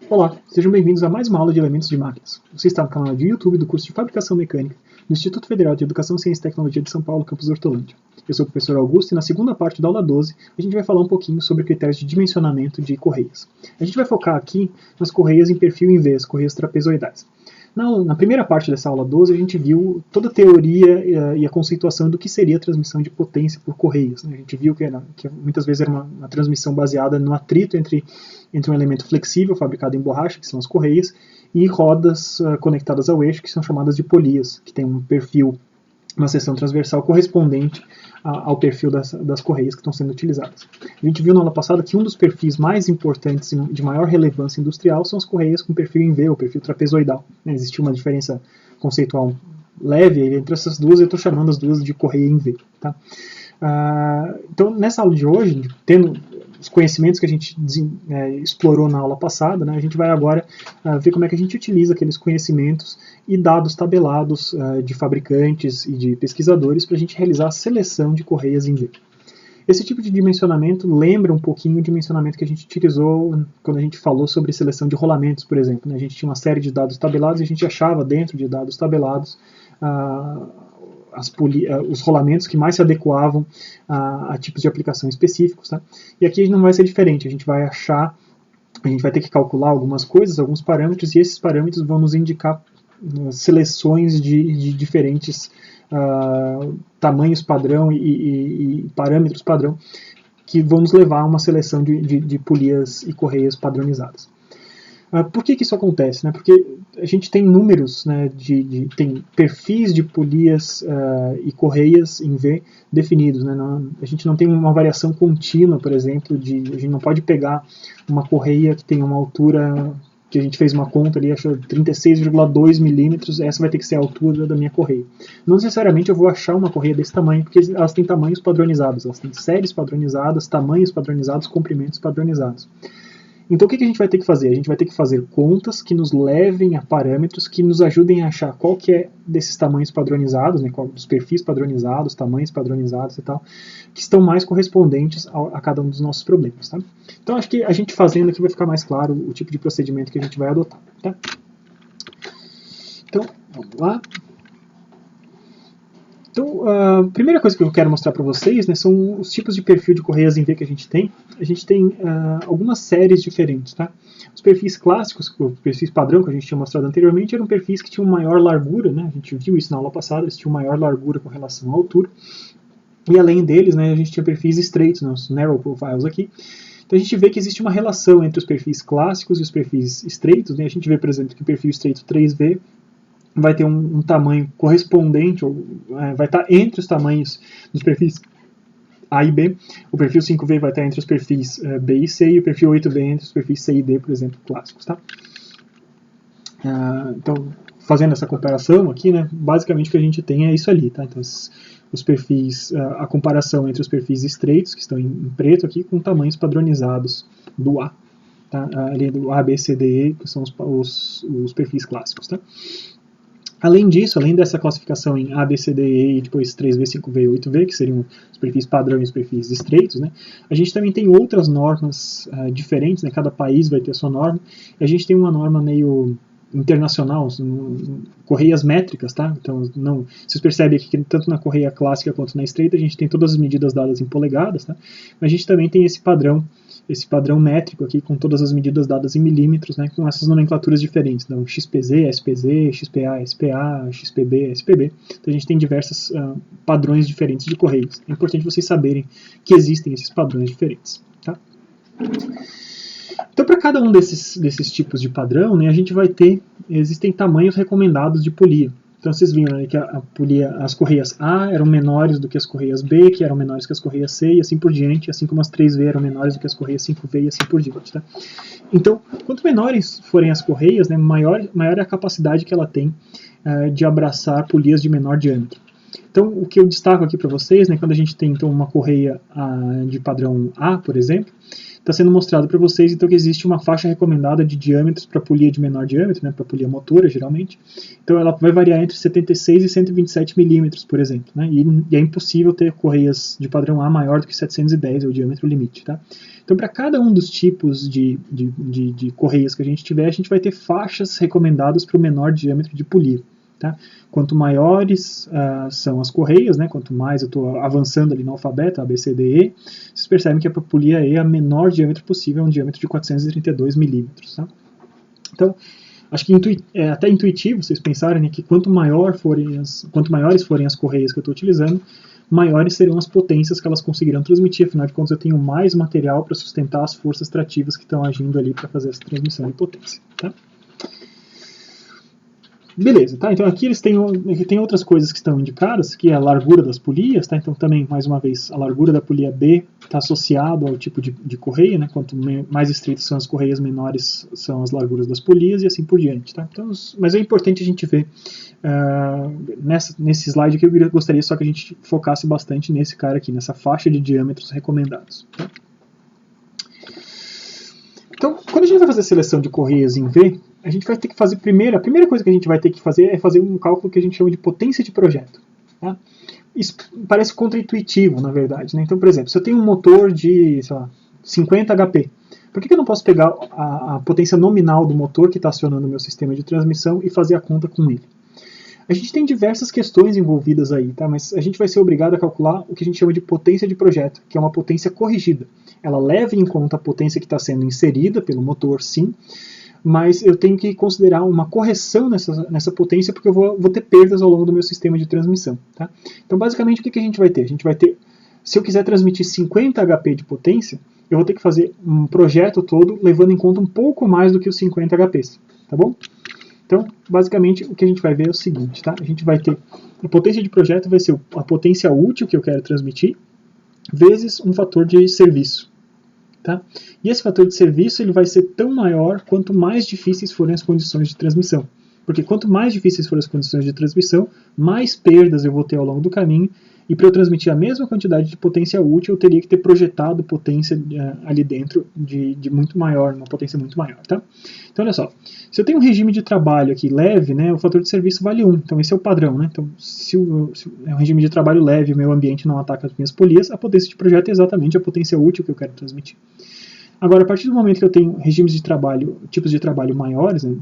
Olá, sejam bem-vindos a mais uma aula de elementos de máquinas. Você está no canal de YouTube do curso de Fabricação Mecânica do Instituto Federal de Educação, Ciência e Tecnologia de São Paulo, campus Hortolândia. Eu sou o professor Augusto e na segunda parte da aula 12 a gente vai falar um pouquinho sobre critérios de dimensionamento de correias. A gente vai focar aqui nas correias em perfil em V, as correias trapezoidais. Na primeira parte dessa aula 12 a gente viu toda a teoria e a conceituação do que seria a transmissão de potência por correias. A gente viu que muitas vezes era uma transmissão baseada no atrito entre um elemento flexível fabricado em borracha, que são as correias, e rodas conectadas ao eixo, que são chamadas de polias, que tem um perfil, uma seção transversal correspondente ao perfil das correias que estão sendo utilizadas. A gente viu na aula passada que um dos perfis mais importantes e de maior relevância industrial são as correias com perfil em V, ou perfil trapezoidal. Existia uma diferença conceitual leve entre essas duas, eu estou chamando as duas de correia em V. Tá? Então, nessa aula de hoje, tendo os conhecimentos que a gente explorou na aula passada, a gente vai agora ver como é que a gente utiliza aqueles conhecimentos e dados tabelados de fabricantes e de pesquisadores para a gente realizar a seleção de correias em V. Esse tipo de dimensionamento lembra um pouquinho o dimensionamento que a gente utilizou quando a gente falou sobre seleção de rolamentos, por exemplo. A gente tinha uma série de dados tabelados e a gente achava dentro de dados tabelados os rolamentos que mais se adequavam a tipos de aplicação específicos. Tá? E aqui não vai ser diferente, a gente vai ter que calcular algumas coisas, alguns parâmetros, e esses parâmetros vão nos indicar seleções de diferentes tamanhos padrão e parâmetros padrão que vão nos levar a uma seleção de polias e correias padronizadas. Por que isso acontece? Porque a gente tem números, tem perfis de polias e correias em V definidos. A gente não tem uma variação contínua, por exemplo, a gente não pode pegar uma correia que tem uma altura, que a gente fez uma conta ali, achou 36,2 milímetros, essa vai ter que ser a altura da minha correia. Não necessariamente eu vou achar uma correia desse tamanho, porque elas têm tamanhos padronizados, elas têm séries padronizadas, tamanhos padronizados, comprimentos padronizados. Então o que a gente vai ter que fazer? A gente vai ter que fazer contas que nos levem a parâmetros que nos ajudem a achar qual que é desses tamanhos padronizados, qual dos perfis padronizados, tamanhos padronizados e tal, que estão mais correspondentes a cada um dos nossos problemas. Tá? Então acho que a gente fazendo aqui vai ficar mais claro o tipo de procedimento que a gente vai adotar. Tá? Então, vamos lá. Então, a primeira coisa que eu quero mostrar para vocês são os tipos de perfil de correias em V que a gente tem. A gente tem algumas séries diferentes. Tá? Os perfis clássicos, os perfis padrão que a gente tinha mostrado anteriormente, eram perfis que tinham maior largura, a gente viu isso na aula passada, eles tinham maior largura com relação à altura. E além deles, a gente tinha perfis estreitos, os narrow profiles aqui. Então a gente vê que existe uma relação entre os perfis clássicos e os perfis estreitos. A gente vê, por exemplo, que o perfil estreito 3V vai ter um tamanho correspondente, ou vai estar entre os tamanhos dos perfis A e B. O perfil 5V vai estar entre os perfis B e C, e o perfil 8V entre os perfis C e D, por exemplo, clássicos. Tá? Então, fazendo essa comparação aqui, basicamente o que a gente tem é isso ali. Tá? Então, os perfis, a comparação entre os perfis estreitos, que estão em preto aqui, com tamanhos padronizados do A. Tá? Ali do A, B, C, D, E, que são os perfis clássicos. Tá? Além disso, além dessa classificação em A, B, C, D, E e depois 3V, 5V e 8V, que seriam os perfis padrão e os perfis estreitos, a gente também tem outras normas diferentes, cada país vai ter a sua norma, e a gente tem uma norma meio internacional, correias métricas, tá? Então, vocês percebem aqui que tanto na correia clássica quanto na estreita a gente tem todas as medidas dadas em polegadas, tá? Mas a gente também tem esse padrão métrico aqui com todas as medidas dadas em milímetros, com essas nomenclaturas diferentes, então XPZ, SPZ, XPA, SPA, XPB, SPB. Então a gente tem diversos padrões diferentes de correios. É importante vocês saberem que existem esses padrões diferentes. Tá? Então, para cada um desses tipos de padrão, existem tamanhos recomendados de polia. Então, vocês viram que as correias A eram menores do que as correias B, que eram menores que as correias C, e assim por diante, assim como as 3V eram menores do que as correias 5V e assim por diante. Tá? Então, quanto menores forem as correias, maior é a capacidade que ela tem de abraçar polias de menor diâmetro. Então, o que eu destaco aqui para vocês, né, quando a gente tem então, uma correia de padrão A, por exemplo, está sendo mostrado para vocês então, que existe uma faixa recomendada de diâmetros para polia de menor diâmetro, né, para polia motora, geralmente. Então, ela vai variar entre 76 e 127 milímetros, por exemplo. Né, e é impossível ter correias de padrão A maior do que 710, é o diâmetro limite. Tá? Então, para cada um dos tipos de correias que a gente tiver, a gente vai ter faixas recomendadas para o menor diâmetro de polia. Tá? Quanto maiores são as correias, né, quanto mais eu estou avançando ali no alfabeto, A, B, C, D, E, vocês percebem que a polia E, a menor diâmetro possível, é um diâmetro de 432 milímetros. Tá? Então, acho que é até intuitivo vocês pensarem, né, que quanto maiores forem as correias que eu estou utilizando, maiores serão as potências que elas conseguirão transmitir, afinal de contas eu tenho mais material para sustentar as forças trativas que estão agindo ali para fazer essa transmissão de potência. Tá? Beleza, tá? Então aqui eles têm outras coisas que estão indicadas, que é a largura das polias, tá? Então também, mais uma vez, a largura da polia B está associado ao tipo de correia, né? Quanto mais estreitas são as correias, menores são as larguras das polias e assim por diante, tá? Então, mas é importante a gente ver nesse slide aqui, eu gostaria só que a gente focasse bastante nesse cara aqui, nessa faixa de diâmetros recomendados, tá? Então, quando a gente vai fazer a seleção de correias em V, a gente vai ter que fazer a primeira coisa que a gente vai ter que fazer é fazer um cálculo que a gente chama de potência de projeto. Tá? Isso parece contraintuitivo, na verdade. Né? Então, por exemplo, se eu tenho um motor de, sei lá, 50 HP, por que eu não posso pegar a potência nominal do motor que está acionando o meu sistema de transmissão e fazer a conta com ele? A gente tem diversas questões envolvidas aí, tá? Mas a gente vai ser obrigado a calcular o que a gente chama de potência de projeto, que é uma potência corrigida. Ela leva em conta a potência que está sendo inserida pelo motor, sim, mas eu tenho que considerar uma correção nessa potência porque eu vou ter perdas ao longo do meu sistema de transmissão. Tá? Então, basicamente, o que a gente vai ter? A gente vai ter, se eu quiser transmitir 50 HP de potência, eu vou ter que fazer um projeto todo levando em conta um pouco mais do que os 50 HPs. Tá bom? Então, basicamente, o que a gente vai ver é o seguinte, tá? A gente vai ter, a potência de projeto vai ser a potência útil que eu quero transmitir, vezes um fator de serviço. Tá? E esse fator de serviço ele vai ser tão maior quanto mais difíceis forem as condições de transmissão. Porque quanto mais difíceis forem as condições de transmissão, mais perdas eu vou ter ao longo do caminho, e para eu transmitir a mesma quantidade de potência útil, eu teria que ter projetado potência ali dentro de muito maior, uma potência muito maior. Tá? Então, olha só, se eu tenho um regime de trabalho aqui leve, né, o fator de serviço vale 1, então esse é o padrão. Né? Então, se é um regime de trabalho leve e o meu ambiente não ataca as minhas polias, a potência de projeto é exatamente a potência útil que eu quero transmitir. Agora, a partir do momento que eu tenho regimes de trabalho, tipos de trabalho maiores, né,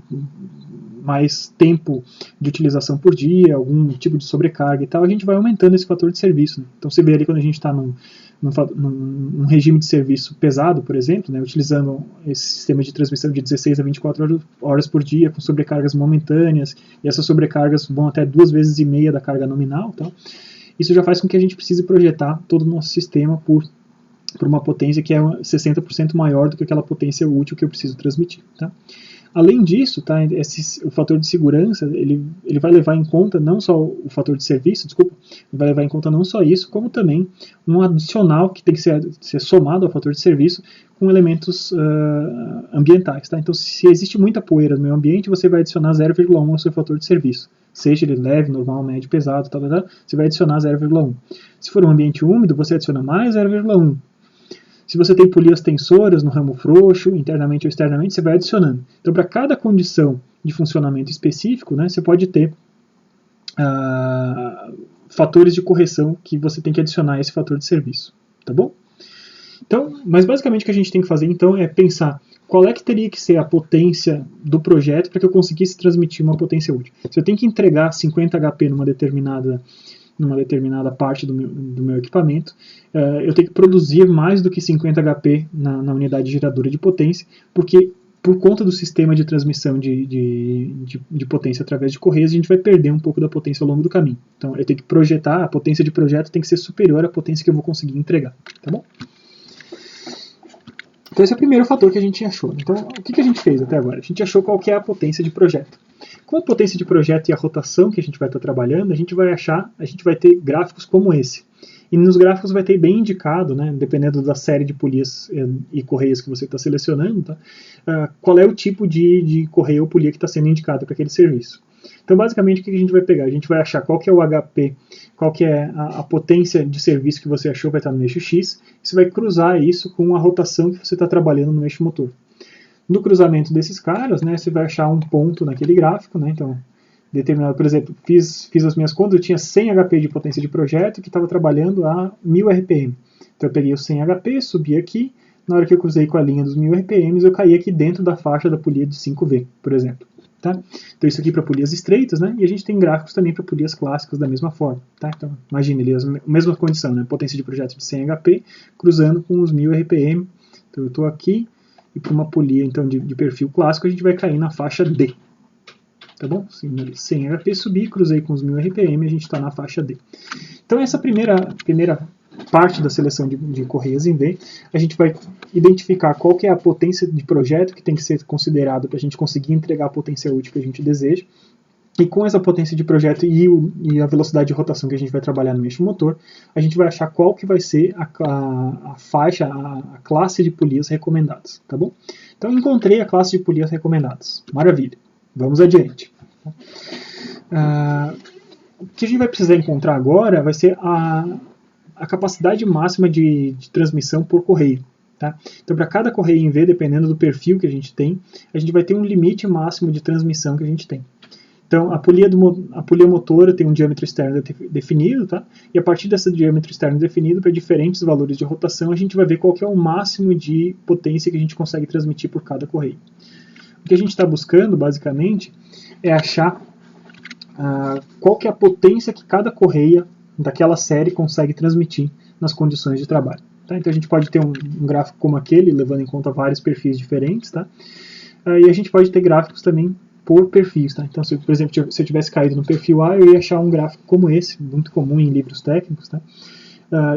mais tempo de utilização por dia, algum tipo de sobrecarga e tal, a gente vai aumentando esse fator de serviço. Né? Então você vê ali quando a gente está num regime de serviço pesado, por exemplo, né, utilizando esse sistema de transmissão de 16 a 24 horas por dia, com sobrecargas momentâneas, e essas sobrecargas vão até 2,5 vezes da carga nominal, tá? Isso já faz com que a gente precise projetar todo o nosso sistema por uma potência que é 60% maior do que aquela potência útil que eu preciso transmitir. Tá? Além disso, tá, o fator de segurança ele vai levar em conta não só o fator de serviço, ele vai levar em conta não só isso, como também um adicional que tem que ser somado ao fator de serviço com elementos ambientais. Tá? Então, se existe muita poeira no meio ambiente, você vai adicionar 0,1 ao seu fator de serviço. Seja ele leve, normal, médio, pesado, você vai adicionar 0,1. Se for um ambiente úmido, você adiciona mais 0,1. Se você tem polias tensoras no ramo frouxo, internamente ou externamente, você vai adicionando. Então, para cada condição de funcionamento específico, né, você pode ter fatores de correção que você tem que adicionar a esse fator de serviço. Tá bom? Então, mas basicamente o que a gente tem que fazer então é pensar qual é que teria que ser a potência do projeto para que eu conseguisse transmitir uma potência útil. Se eu tenho que entregar 50 HP numa determinada parte do meu equipamento, eu tenho que produzir mais do que 50 HP na unidade geradora de potência, porque por conta do sistema de transmissão de potência através de correias, a gente vai perder um pouco da potência ao longo do caminho. Então eu tenho que projetar, a potência de projeto tem que ser superior à potência que eu vou conseguir entregar. Tá bom? Então esse é o primeiro fator que a gente achou. Então o que a gente fez até agora? A gente achou qual que é a potência de projeto. Com a potência de projeto e a rotação que a gente vai estar trabalhando, a gente vai ter gráficos como esse. E nos gráficos vai ter bem indicado, né, dependendo da série de polias e correias que você está selecionando, tá, qual é o tipo de correia ou polia que está sendo indicado para aquele serviço. Então, basicamente, o que a gente vai pegar? A gente vai achar qual que é o HP, qual que é a potência de serviço que você achou vai estar no eixo X, você vai cruzar isso com a rotação que você está trabalhando no eixo motor. No cruzamento desses caras, né, você vai achar um ponto naquele gráfico, né, então, determinado, por exemplo, fiz as minhas contas, eu tinha 100 HP de potência de projeto que estava trabalhando a 1000 RPM. Então eu peguei os 100 HP, subi aqui, na hora que eu cruzei com a linha dos 1000 RPMs, eu caí aqui dentro da faixa da polia de 5V, por exemplo. Tá? Então isso aqui para polias estreitas, né? E a gente tem gráficos também para polias clássicas da mesma forma. Tá? Então imagine ali a mesma condição, né? Potência de projeto de 100 HP cruzando com os 1000 RPM. Então eu estou aqui e para uma polia então, de perfil clássico a gente vai cair na faixa D. Tá bom? 100 HP subi, cruzei com os 1000 RPM, a gente está na faixa D. Então essa primeira parte da seleção de correias em V, a gente vai identificar qual que é a potência de projeto que tem que ser considerado para a gente conseguir entregar a potência útil que a gente deseja. E com essa potência de projeto e a velocidade de rotação que a gente vai trabalhar no eixo motor, a gente vai achar qual que vai ser a faixa, a classe de polias recomendadas, tá bom? Então encontrei a classe de polias recomendadas. Maravilha. Vamos adiante. O que a gente vai precisar encontrar agora vai ser a capacidade máxima de transmissão por correio. Tá? Então, para cada correio em V, dependendo do perfil que a gente tem, a gente vai ter um limite máximo de transmissão que a gente tem. Então, a polia motora tem um diâmetro externo definido, tá? E a partir desse diâmetro externo definido, para diferentes valores de rotação, a gente vai ver qual que é o máximo de potência que a gente consegue transmitir por cada correio. O que a gente está buscando, basicamente, é achar qual que é a potência que cada correia daquela série consegue transmitir nas condições de trabalho. Tá? Então a gente pode ter um gráfico como aquele, levando em conta vários perfis diferentes, tá? E a gente pode ter gráficos também por perfis. Tá? Então, por exemplo, se eu tivesse caído no perfil A, eu ia achar um gráfico como esse, muito comum em livros técnicos. Tá?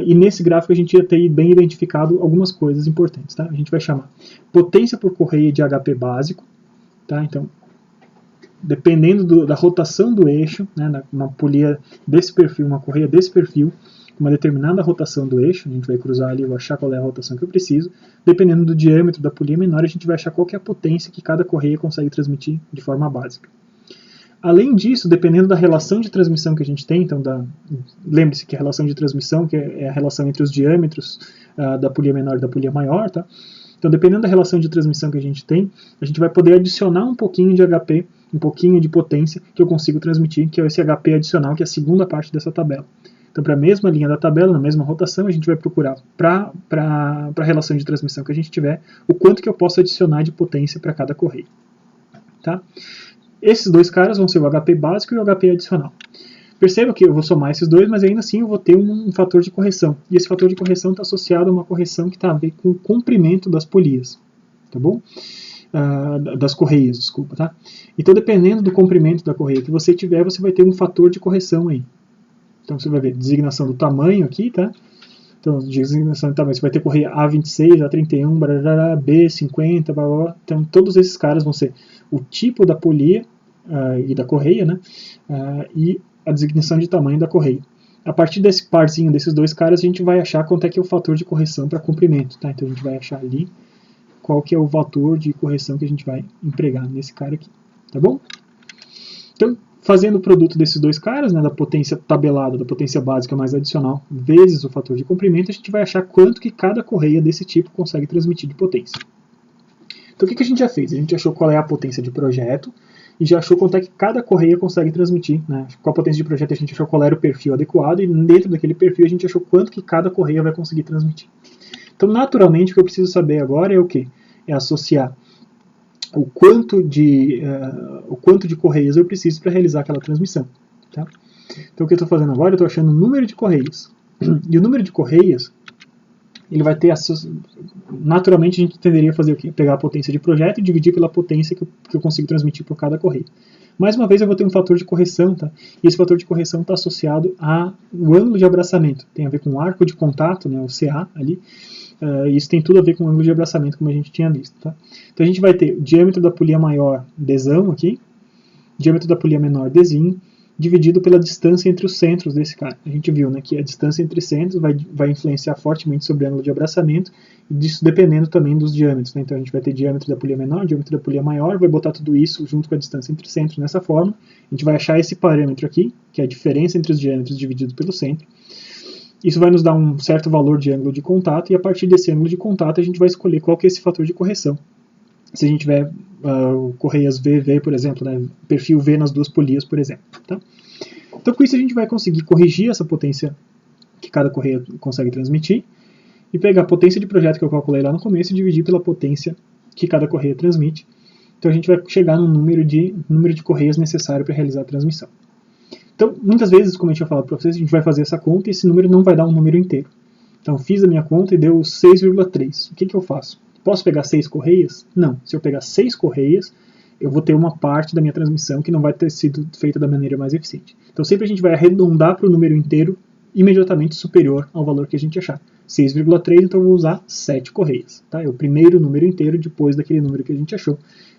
E nesse gráfico a gente ia ter bem identificado algumas coisas importantes. Tá? A gente vai chamar potência por correia de HP básico. Tá? Então, dependendo da rotação do eixo, né, uma polia desse perfil, uma correia desse perfil, uma determinada rotação do eixo, a gente vai cruzar ali, vou achar qual é a rotação que eu preciso, dependendo do diâmetro da polia menor, a gente vai achar qual que é a potência que cada correia consegue transmitir de forma básica. Além disso, dependendo da relação de transmissão que a gente tem, então lembre-se que a relação de transmissão que é a relação entre os diâmetros da polia menor e da polia maior, tá? Então, dependendo da relação de transmissão que a gente tem, a gente vai poder adicionar um pouquinho de HP, um pouquinho de potência que eu consigo transmitir, que é esse HP adicional, que é a segunda parte dessa tabela. Então, para a mesma linha da tabela, na mesma rotação, a gente vai procurar, para a relação de transmissão que a gente tiver, o quanto que eu posso adicionar de potência para cada correio. Tá? Esses dois caras vão ser o HP básico e o HP adicional. Perceba que eu vou somar esses dois, mas ainda assim eu vou ter um fator de correção. E esse fator de correção está associado a uma correção que está a ver com o comprimento das polias. Tá bom? Das correias, desculpa. Tá? Então, dependendo do comprimento da correia que você tiver, você vai ter um fator de correção aí. Então, você vai ver designação do tamanho aqui, tá? Então, designação do tamanho, você vai ter correia A26, A31, B50, blá, blá, blá. Então, todos esses caras vão ser o tipo da polia e da correia, né? E a designação de tamanho da correia. A partir desse parzinho desses dois caras, a gente vai achar quanto é que é o fator de correção para comprimento, tá? Então, a gente vai achar ali qual que é o fator de correção que a gente vai empregar nesse cara aqui, tá bom? Então, fazendo o produto desses dois caras, né, da potência tabelada, da potência básica mais adicional, vezes o fator de comprimento, a gente vai achar quanto que cada correia desse tipo consegue transmitir de potência. Então, o que a gente já fez? A gente achou qual é a potência de projeto e já achou quanto é que cada correia consegue transmitir. Né? Com a potência de projeto, a gente achou qual era o perfil adequado e dentro daquele perfil a gente achou quanto que cada correia vai conseguir transmitir. Então, naturalmente, o que eu preciso saber agora é o quê? É associar o quanto de correias eu preciso para realizar aquela transmissão. Tá? Então, o que eu estou fazendo agora, eu estou achando o número de correias. E o número de correias, ele vai ter, naturalmente, a gente tenderia a fazer o quê? Pegar a potência de projeto e dividir pela potência que eu consigo transmitir por cada correia. Mais uma vez, eu vou ter um fator de correção, tá? E esse fator de correção está associado ao ângulo de abraçamento. Tem a ver com o arco de contato, né, o CA ali. Isso tem tudo a ver com o ângulo de abraçamento, como a gente tinha visto. Tá? Então a gente vai ter o diâmetro da polia maior, Dzão aqui, diâmetro da polia menor, Dzinho, dividido pela distância entre os centros desse cara. A gente viu, né, que a distância entre centros vai influenciar fortemente sobre o ângulo de abraçamento, e disso dependendo também dos diâmetros, né? Então a gente vai ter diâmetro da polia menor, diâmetro da polia maior, vai botar tudo isso junto com a distância entre centros nessa forma. A gente vai achar esse parâmetro aqui, que é a diferença entre os diâmetros dividido pelo centro. Isso vai nos dar um certo valor de ângulo de contato, e a partir desse ângulo de contato a gente vai escolher qual que é esse fator de correção. Se a gente tiver correias V, por exemplo, né, perfil V nas duas polias, por exemplo. Tá? Então, com isso, a gente vai conseguir corrigir essa potência que cada correia consegue transmitir e pegar a potência de projeto que eu calculei lá no começo e dividir pela potência que cada correia transmite. Então, a gente vai chegar no número de correias necessário para realizar a transmissão. Então, muitas vezes, como a gente vai falar para vocês, a gente vai fazer essa conta e esse número não vai dar um número inteiro. Então, fiz a minha conta e deu 6,3. O que eu faço? Posso pegar 6 correias? Não. Se eu pegar 6 correias, eu vou ter uma parte da minha transmissão que não vai ter sido feita da maneira mais eficiente. Então sempre a gente vai arredondar para o número inteiro imediatamente superior ao valor que a gente achar. 6,3, então eu vou usar 7 correias. Tá? É o primeiro número inteiro depois daquele número que a gente achou.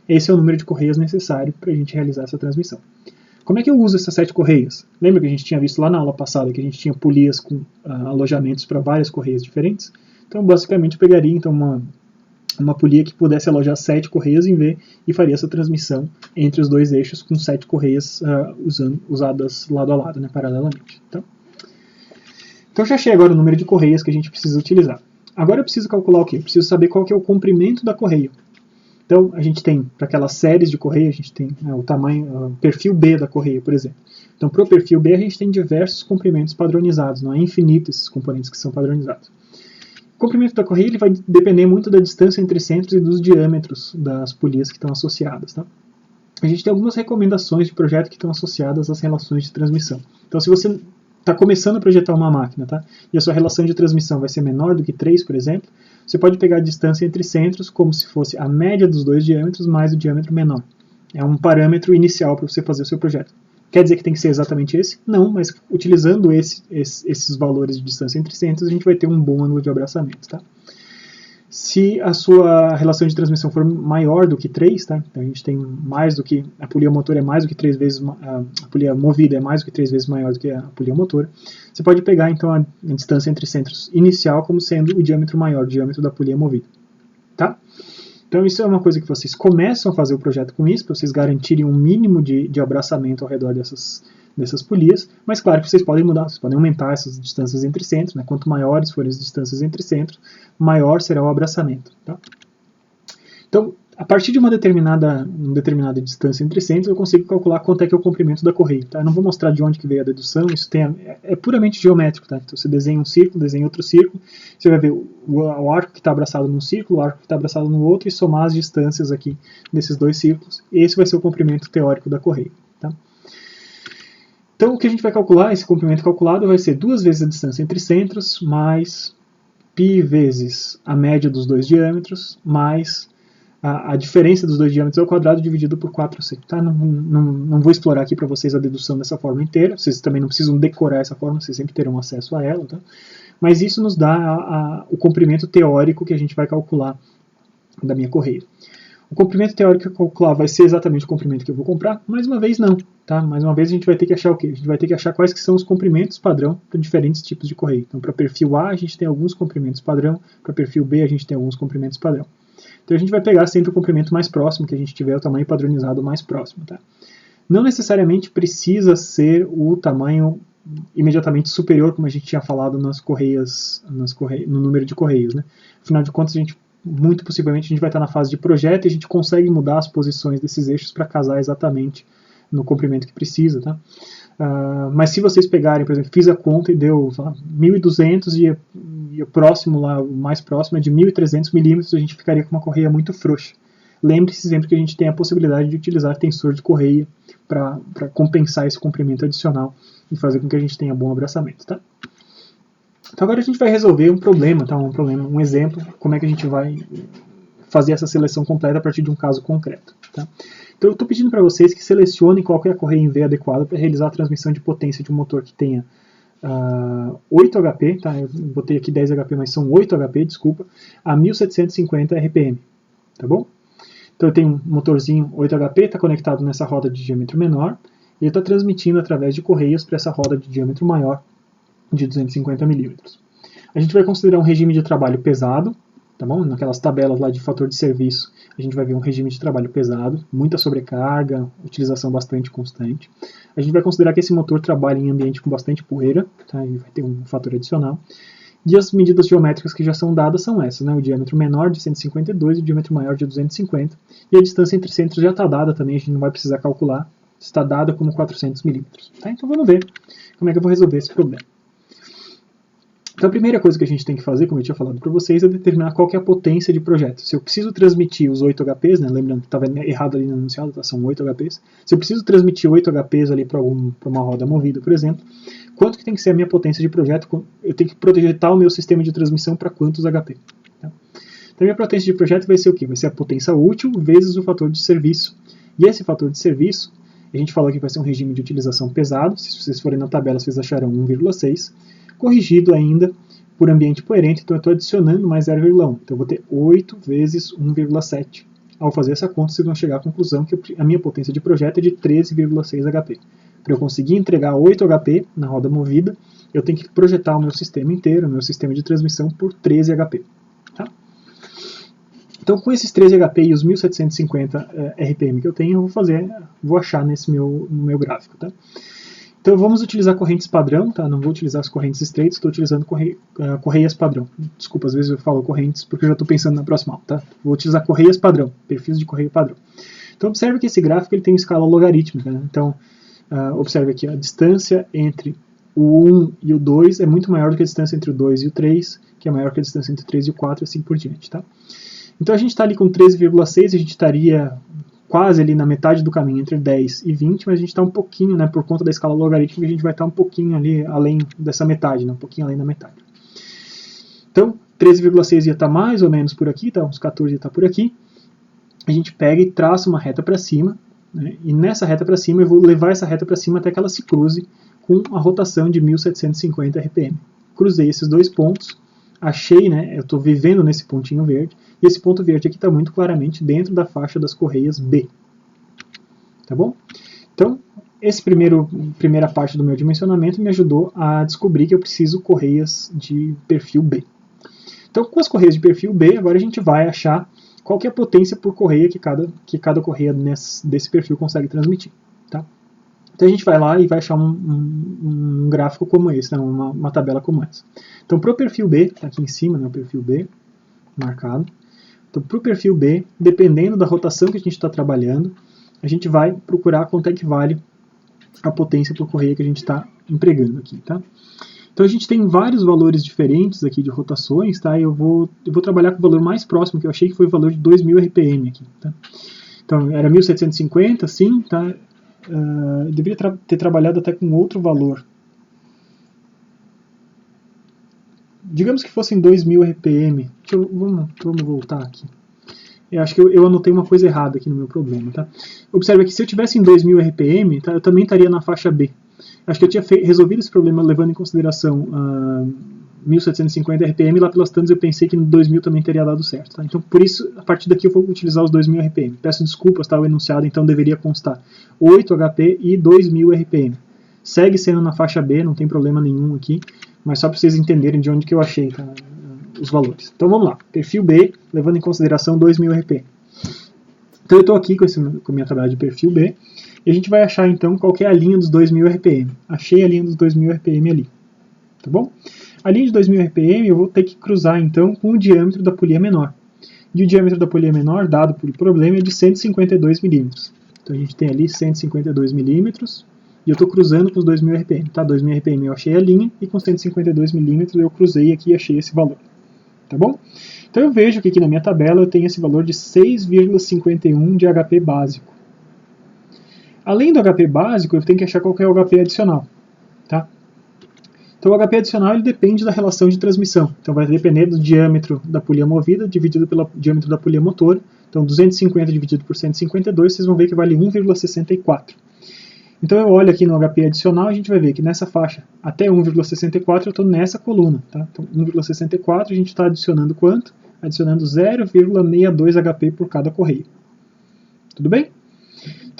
Esse é o número de correias necessário para a gente realizar essa transmissão. Como é que eu uso essas 7 correias? Lembra que a gente tinha visto lá na aula passada que a gente tinha polias com alojamentos para várias correias diferentes? Então basicamente eu pegaria então, uma polia que pudesse alojar 7 correias em V e faria essa transmissão entre os dois eixos com 7 correias usadas lado a lado, né, paralelamente. Tá? Então já achei agora o número de correias que a gente precisa utilizar. Agora eu preciso calcular o quê? Eu preciso saber qual que é o comprimento da correia. Então a gente tem, para aquelas séries de correia, a gente tem o tamanho, o perfil B da correia, por exemplo. Então para o perfil B a gente tem diversos comprimentos padronizados, não é infinito esses componentes que são padronizados. O comprimento da correia ele vai depender muito da distância entre centros e dos diâmetros das polias que estão associadas. Tá? A gente tem algumas recomendações de projeto que estão associadas às relações de transmissão. Então, se você está começando a projetar uma máquina, tá? E a sua relação de transmissão vai ser menor do que 3, por exemplo, você pode pegar a distância entre centros como se fosse a média dos dois diâmetros mais o diâmetro menor. É um parâmetro inicial para você fazer o seu projeto. Quer dizer que tem que ser exatamente esse? Não, mas utilizando esses valores de distância entre centros, a gente vai ter um bom ângulo de abraçamento. Tá? Se a sua relação de transmissão for maior do que 3, tá? Então a gente tem mais do que, a polia motora é mais do que 3 vezes, a polia movida é mais do que 3 vezes maior do que a polia motora, você pode pegar então a distância entre centros inicial como sendo o diâmetro maior, o diâmetro da polia movida. Tá? Então isso é uma coisa que vocês começam a fazer o projeto com isso, para vocês garantirem um mínimo de abraçamento ao redor dessas polias, mas claro que vocês podem mudar, vocês podem aumentar essas distâncias entre centros, né? Quanto maiores forem as distâncias entre centros, maior será o abraçamento. Tá? Então, a partir de uma determinada distância entre centros, eu consigo calcular quanto é que é o comprimento da correia. Tá? Eu não vou mostrar de onde que veio a dedução, isso é puramente geométrico. Tá? Então você desenha um círculo, desenha outro círculo, você vai ver o arco que está abraçado num círculo, o arco que está abraçado no outro, e somar as distâncias aqui desses dois círculos, e esse vai ser o comprimento teórico da correia. Tá? Então o que a gente vai calcular, esse comprimento calculado vai ser 2 vezes a distância entre centros, mais π vezes a média dos dois diâmetros, mais a diferença dos dois diâmetros ao quadrado dividido por 4c. Tá? Não vou explorar aqui para vocês a dedução dessa forma inteira, vocês também não precisam decorar essa forma, vocês sempre terão acesso a ela. Tá? Mas isso nos dá o comprimento teórico que a gente vai calcular da minha correia. O comprimento teórico que eu calcular vai ser exatamente o comprimento que eu vou comprar? Mais uma vez não. Tá? Mais uma vez a gente vai ter que achar o quê? A gente vai ter que achar quais que são os comprimentos padrão para diferentes tipos de correia. Então para perfil A a gente tem alguns comprimentos padrão, para perfil B a gente tem alguns comprimentos padrão. Então a gente vai pegar sempre o comprimento mais próximo que a gente tiver, o tamanho padronizado mais próximo. Tá? Não necessariamente precisa ser o tamanho imediatamente superior, como a gente tinha falado nas correias, no número de correios. Né? Afinal de contas, muito possivelmente a gente vai estar na fase de projeto e a gente consegue mudar as posições desses eixos para casar exatamente no comprimento que precisa. Tá? Mas se vocês pegarem, por exemplo, fiz a conta e deu 1.200 e o próximo lá, o mais próximo é de 1.300 milímetros, a gente ficaria com uma correia muito frouxa. Lembre-se sempre que a gente tem a possibilidade de utilizar tensor de correia para compensar esse comprimento adicional e fazer com que a gente tenha bom abraçamento. Tá? Então agora a gente vai resolver um problema, tá? Um exemplo, como é que a gente vai fazer essa seleção completa a partir de um caso concreto. Tá? Então eu estou pedindo para vocês que selecionem qual que é a correia em V adequada para realizar a transmissão de potência de um motor que tenha 8 HP, tá? Eu botei aqui 10 HP, mas são 8 HP, desculpa, a 1750 RPM, tá bom? Então eu tenho um motorzinho 8 HP, está conectado nessa roda de diâmetro menor, ele está transmitindo através de correias para essa roda de diâmetro maior de 250 milímetros. A gente vai considerar um regime de trabalho pesado, tá bom? Naquelas tabelas lá de fator de serviço, a gente vai ver um regime de trabalho pesado, muita sobrecarga, utilização bastante constante. A gente vai considerar que esse motor trabalha em ambiente com bastante poeira, tá? Ele vai ter um fator adicional. E as medidas geométricas que já são dadas são essas, né? O diâmetro menor de 152 e o diâmetro maior de 250. E a distância entre centros já está dada também, a gente não vai precisar calcular, está dada como 400 milímetros. Tá? Então vamos ver como é que eu vou resolver esse problema. Então a primeira coisa que a gente tem que fazer, como eu tinha falado para vocês, é determinar qual que é a potência de projeto. Se eu preciso transmitir os 8 HPs, né, lembrando que estava errado ali no enunciado, tá, são 8 HPs. Se eu preciso transmitir 8 HPs ali para uma roda movida, por exemplo, quanto que tem que ser a minha potência de projeto? Eu tenho que projetar o meu sistema de transmissão para quantos HP? Tá? Então a minha potência de projeto vai ser o quê? Vai ser a potência útil vezes o fator de serviço. E esse fator de serviço, a gente falou que vai ser um regime de utilização pesado, se vocês forem na tabela vocês acharão 1,6, corrigido ainda por ambiente poeirente, então eu estou adicionando mais 0,1. Então eu vou ter 8 vezes 1,7. Ao fazer essa conta, vocês vão chegar à conclusão que a minha potência de projeto é de 13,6 HP. Para eu conseguir entregar 8 HP na roda movida, eu tenho que projetar o meu sistema inteiro, o meu sistema de transmissão, por 13 HP. Tá? Então, com esses 13 HP e os 1750 RPM que eu tenho, eu vou achar no meu gráfico. Tá? Então vamos utilizar correntes padrão, tá? Não vou utilizar as correntes estreitas, estou utilizando correias padrão. Desculpa, às vezes eu falo correntes porque eu já estou pensando na próxima aula, tá? Vou utilizar correias padrão, perfis de correia padrão. Então observe que esse gráfico ele tem uma escala logarítmica, né? Então observe aqui, a distância entre o 1 e o 2 é muito maior do que a distância entre o 2 e o 3, que é maior que a distância entre o 3 e o 4 e assim por diante, tá? Então a gente está ali com 13,6, a gente estaria quase ali na metade do caminho, entre 10 e 20, mas a gente está um pouquinho, né, por conta da escala logarítmica, a gente vai estar um pouquinho ali além dessa metade, né, um pouquinho além da metade. Então, 13,6 ia estar mais ou menos por aqui, tá, uns 14 ia estar por aqui. A gente pega e traça uma reta para cima, né, e nessa reta para cima eu vou levar essa reta para cima até que ela se cruze com a rotação de 1750 RPM. Cruzei esses dois pontos, achei, né, eu estou vivendo nesse pontinho verde, e esse ponto verde aqui está muito claramente dentro da faixa das correias B. Tá bom? Então, essa primeira parte do meu dimensionamento me ajudou a descobrir que eu preciso correias de perfil B. Então, com as correias de perfil B, agora a gente vai achar qual que é a potência por correia que cada correia desse perfil consegue transmitir. Tá? Então a gente vai lá e vai achar um gráfico como esse, né? uma tabela como essa. Então, para o perfil B, está aqui em cima, né, o perfil B, marcado. Então, para o perfil B, dependendo da rotação que a gente está trabalhando, a gente vai procurar quanto é que vale a potência por correia que a gente está empregando aqui, tá? Então, a gente tem vários valores diferentes aqui de rotações, tá? Eu vou trabalhar com o valor mais próximo, que eu achei que foi o valor de 2000 RPM aqui, tá? Então, era 1750, sim, tá? Eu deveria ter trabalhado até com outro valor. Digamos que fossem 2000 RPM. Vamos voltar aqui. Eu acho que eu anotei uma coisa errada aqui no meu problema, tá? Observe que se eu tivesse em 2000 RPM, tá, eu também estaria na faixa B. Acho que eu tinha resolvido esse problema levando em consideração 1750 RPM, lá pelas tantas eu pensei que no 2000 também teria dado certo. Tá? Então, por isso, a partir daqui eu vou utilizar os 2000 RPM. Peço desculpas, tá? O enunciado então deveria constar 8 HP e 2000 RPM. Segue sendo na faixa B, não tem problema nenhum aqui, mas só para vocês entenderem de onde que eu achei, tá? Os valores. Então vamos lá, perfil B, levando em consideração 2000 RPM. Então eu estou aqui com a minha tabela de perfil B, e a gente vai achar então qual que é a linha dos 2000 RPM. Achei a linha dos 2000 RPM ali, tá bom? A linha de 2000 RPM eu vou ter que cruzar então com o diâmetro da polia menor. E o diâmetro da polia menor, dado por problema, é de 152 milímetros. Então a gente tem ali 152 milímetros, e eu estou cruzando com os 2000 RPM, tá? 2000 RPM eu achei a linha, e com 152 milímetros eu cruzei aqui e achei esse valor, tá bom? Então eu vejo que aqui na minha tabela eu tenho esse valor de 6,51 de HP básico. Além do HP básico, eu tenho que achar qual que é o HP adicional, tá? Então o HP adicional ele depende da relação de transmissão, então vai depender do diâmetro da polia movida dividido pelo diâmetro da polia motora. Então 250 dividido por 152, vocês vão ver que vale 1,64. Então eu olho aqui no HP adicional, a gente vai ver que nessa faixa até 1,64 eu estou nessa coluna. Tá? Então 1,64 a gente está adicionando quanto? Adicionando 0,62 HP por cada correia. Tudo bem?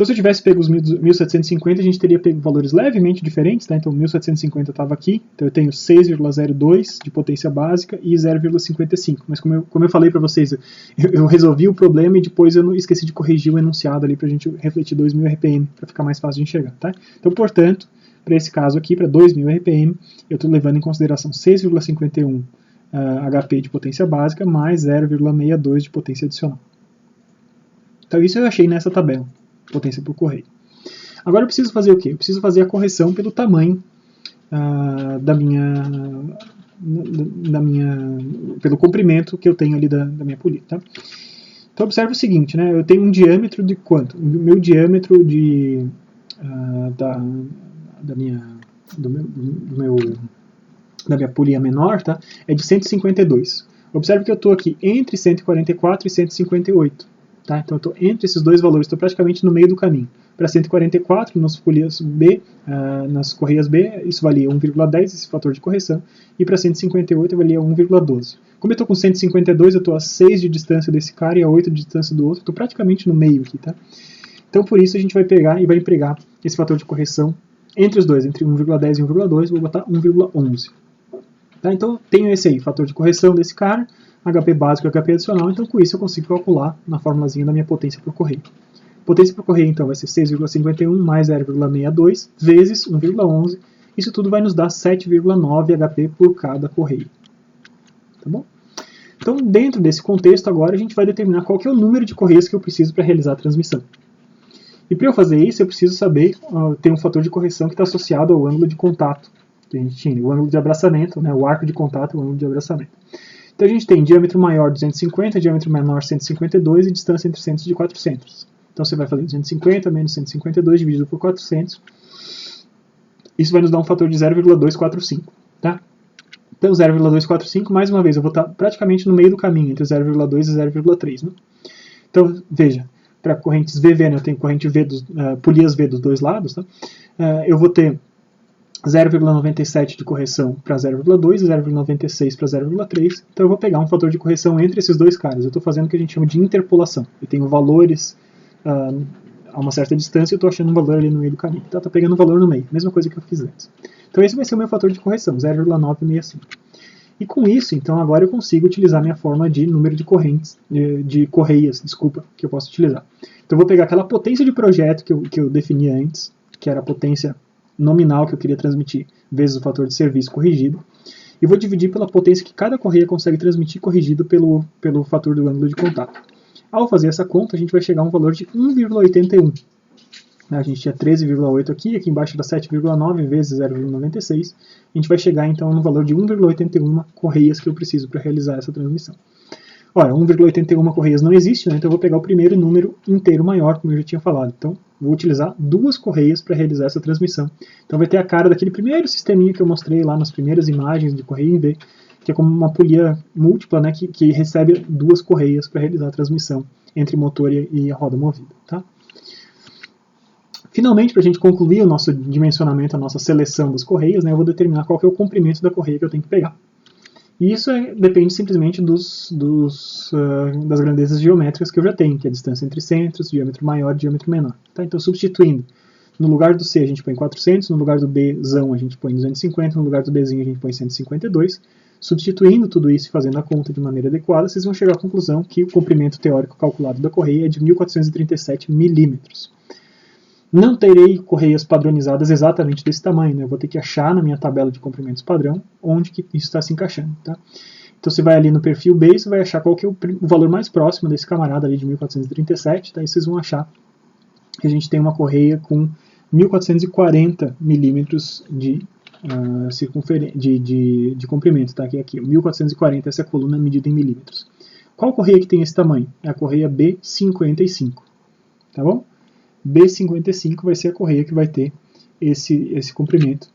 Então, se eu tivesse pego os 1750, a gente teria pego valores levemente diferentes, tá? Então, 1750 estava aqui, então eu tenho 6,02 de potência básica e 0,55. Mas como eu falei para vocês, eu resolvi o problema e depois eu não esqueci de corrigir o enunciado ali para a gente refletir 2000 RPM, para ficar mais fácil de enxergar, tá? Então, portanto, para esse caso aqui, para 2000 RPM, eu estou levando em consideração 6,51 HP de potência básica mais 0,62 de potência adicional. Então, isso eu achei nessa tabela. Potência por correio. Agora eu preciso fazer o quê? Eu preciso fazer a correção pelo tamanho pelo comprimento que eu tenho ali da minha polia, tá? Então observe o seguinte, né? Eu tenho um diâmetro de quanto? O meu diâmetro da minha polia menor, tá? É de 152. Observe que eu estou aqui entre 144 e 158. Tá? Então eu estou entre esses dois valores, estou praticamente no meio do caminho. Para 144, nas folhas B, nas correias B, isso valia 1,10, esse fator de correção, e para 158 valia 1,12. Como eu estou com 152, eu estou a 6 de distância desse cara e a 8 de distância do outro, estou praticamente no meio aqui. Tá? Então por isso a gente vai pegar e vai empregar esse fator de correção entre os dois, entre 1,10 e 1,2, vou botar 1,11. Tá? Então tenho esse aí, fator de correção desse cara, HP básico e HP adicional, então com isso eu consigo calcular na formulazinha da minha potência por correio. Potência por correio então vai ser 6,51 mais 0,62 vezes 1,11, isso tudo vai nos dar 7,9 HP por cada correio. Tá bom? Então dentro desse contexto agora a gente vai determinar qual que é o número de correios que eu preciso para realizar a transmissão. E para eu fazer isso eu preciso saber, ter um fator de correção que está associado ao ângulo de contato que a gente tinha, o ângulo de abraçamento, né, o arco de contato e o ângulo de abraçamento. Então a gente tem diâmetro maior 250, diâmetro menor 152 e distância entre centros de 400. Então você vai fazer 250 menos 152 dividido por 400. Isso vai nos dar um fator de 0,245. Tá? Então 0,245, mais uma vez, eu vou estar praticamente no meio do caminho, entre 0,2 e 0,3. Né? Então veja, para correntes VV, né, eu tenho corrente V polias V dos dois lados, tá? Eu vou ter 0,97 de correção para 0,2 e 0,96 para 0,3. Então eu vou pegar um fator de correção entre esses dois caras. Eu estou fazendo o que a gente chama de interpolação. Eu tenho valores a uma certa distância e eu estou achando um valor ali no meio do caminho. Então estou pegando um valor no meio. Mesma coisa que eu fiz antes. Então esse vai ser o meu fator de correção, 0,965. E com isso, então agora eu consigo utilizar minha forma de número de correntes, de correias, desculpa, que eu posso utilizar. Então eu vou pegar aquela potência de projeto que eu defini antes, que era a potência nominal que eu queria transmitir, vezes o fator de serviço corrigido, e vou dividir pela potência que cada correia consegue transmitir corrigido pelo fator do ângulo de contato. Ao fazer essa conta, a gente vai chegar a um valor de 1,81. A gente tinha 13,8 aqui embaixo dá 7,9 vezes 0,96. A gente vai chegar então no valor de 1,81 correias que eu preciso para realizar essa transmissão. Ora, 1,81 correias não existe, né? Então eu vou pegar o primeiro número inteiro maior, como eu já tinha falado. Então, vou utilizar duas correias para realizar essa transmissão. Então vai ter a cara daquele primeiro sisteminha que eu mostrei lá nas primeiras imagens de correio em V, que é como uma polia múltipla, né, que recebe duas correias para realizar a transmissão entre motor e a roda movida. Tá? Finalmente, para a gente concluir o nosso dimensionamento, a nossa seleção das correias, né, eu vou determinar qual que é o comprimento da correia que eu tenho que pegar. E isso depende simplesmente das grandezas geométricas que eu já tenho, que é a distância entre centros, diâmetro maior e diâmetro menor. Tá? Então, substituindo, no lugar do C a gente põe 400, no lugar do Bzão a gente põe 250, no lugar do Bzinho a gente põe 152. Substituindo tudo isso e fazendo a conta de maneira adequada, vocês vão chegar à conclusão que o comprimento teórico calculado da correia é de 1.437 milímetros. Não terei correias padronizadas exatamente desse tamanho, né? Eu vou ter que achar na minha tabela de comprimentos padrão onde que isso está se encaixando. Tá? Então você vai ali no perfil B e você vai achar qual que é o valor mais próximo desse camarada ali de 1437, tá? E vocês vão achar que a gente tem uma correia com 1440 milímetros de comprimento, tá? Aqui, 1440, essa é a coluna medida em milímetros. Qual correia que tem esse tamanho? É a correia B55, tá bom? B55 vai ser a correia que vai ter esse comprimento.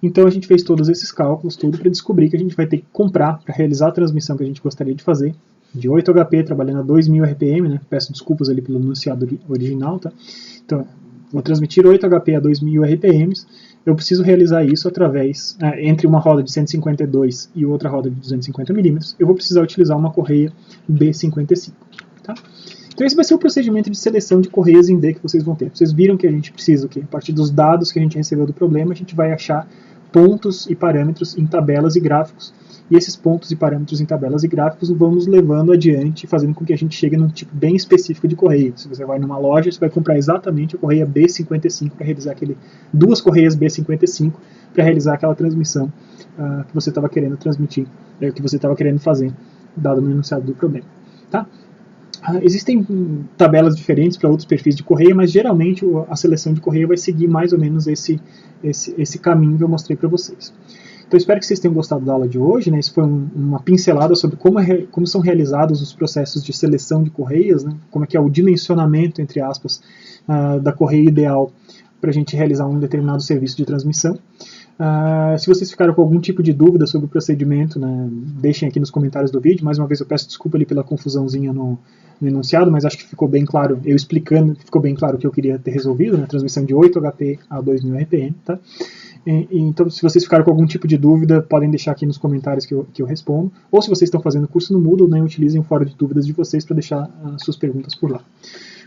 Então a gente fez todos esses cálculos, tudo para descobrir que a gente vai ter que comprar para realizar a transmissão que a gente gostaria de fazer, de 8 HP, trabalhando a 2000 RPM, né? Peço desculpas ali pelo enunciado original, tá? Então, vou transmitir 8 HP a 2000 RPMs, eu preciso realizar isso através, entre uma roda de 152 e outra roda de 250 mm, eu vou precisar utilizar uma correia B55, tá? Então Então esse vai ser o procedimento de seleção de correias em V que vocês vão ter. Vocês viram que a gente precisa o quê? A partir dos dados que a gente recebeu do problema, a gente vai achar pontos e parâmetros em tabelas e gráficos. E esses pontos e parâmetros em tabelas e gráficos vão nos levando adiante, fazendo com que a gente chegue num tipo bem específico de correio. Se você vai numa loja, você vai comprar exatamente a correia B55 para realizar duas correias B55 para realizar aquela transmissão que você estava querendo transmitir, que você estava querendo fazer, dado no enunciado do problema. Tá? Existem tabelas diferentes para outros perfis de correia, mas geralmente a seleção de correia vai seguir mais ou menos esse caminho que eu mostrei para vocês. Então, espero que vocês tenham gostado da aula de hoje. Né? Isso foi uma pincelada sobre como são realizados os processos de seleção de correias, né? Como é que é o dimensionamento, entre aspas, da correia ideal para a gente realizar um determinado serviço de transmissão. Se vocês ficaram com algum tipo de dúvida sobre o procedimento, né, deixem aqui nos comentários do vídeo. Mais uma vez eu peço desculpa ali pela confusãozinha no enunciado, mas acho que ficou bem claro, eu explicando, ficou bem claro o que eu queria ter resolvido, né, transmissão de 8 HP a 2000 RPM, tá? Então, se vocês ficaram com algum tipo de dúvida, podem deixar aqui nos comentários que eu respondo. Ou se vocês estão fazendo curso no Moodle, né, utilizem o fórum de dúvidas de vocês para deixar suas perguntas por lá.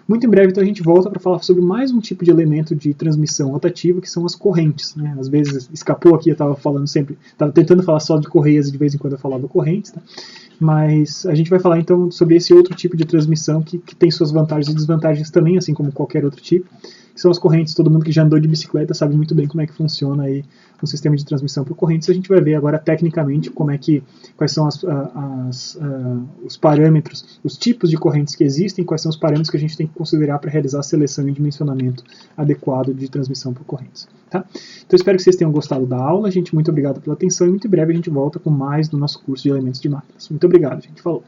Muito em breve, então, a gente volta para falar sobre mais um tipo de elemento de transmissão rotativa, que são as correntes. Né? Às vezes escapou aqui, eu estava tentando falar só de correias e de vez em quando eu falava correntes, tá? Mas a gente vai falar então sobre esse outro tipo de transmissão que tem suas vantagens e desvantagens também, assim como qualquer outro tipo, que são as correntes. Todo mundo que já andou de bicicleta sabe muito bem como é que funciona aí o sistema de transmissão por correntes. A gente vai ver agora tecnicamente quais são os parâmetros, os tipos de correntes que existem, quais são os parâmetros que a gente tem que considerar para realizar a seleção e dimensionamento adequado de transmissão por correntes. Tá? Então espero que vocês tenham gostado da aula, gente. Muito obrigado pela atenção e muito em breve a gente volta com mais do nosso curso de elementos de máquinas. Muito obrigado, gente. Falou!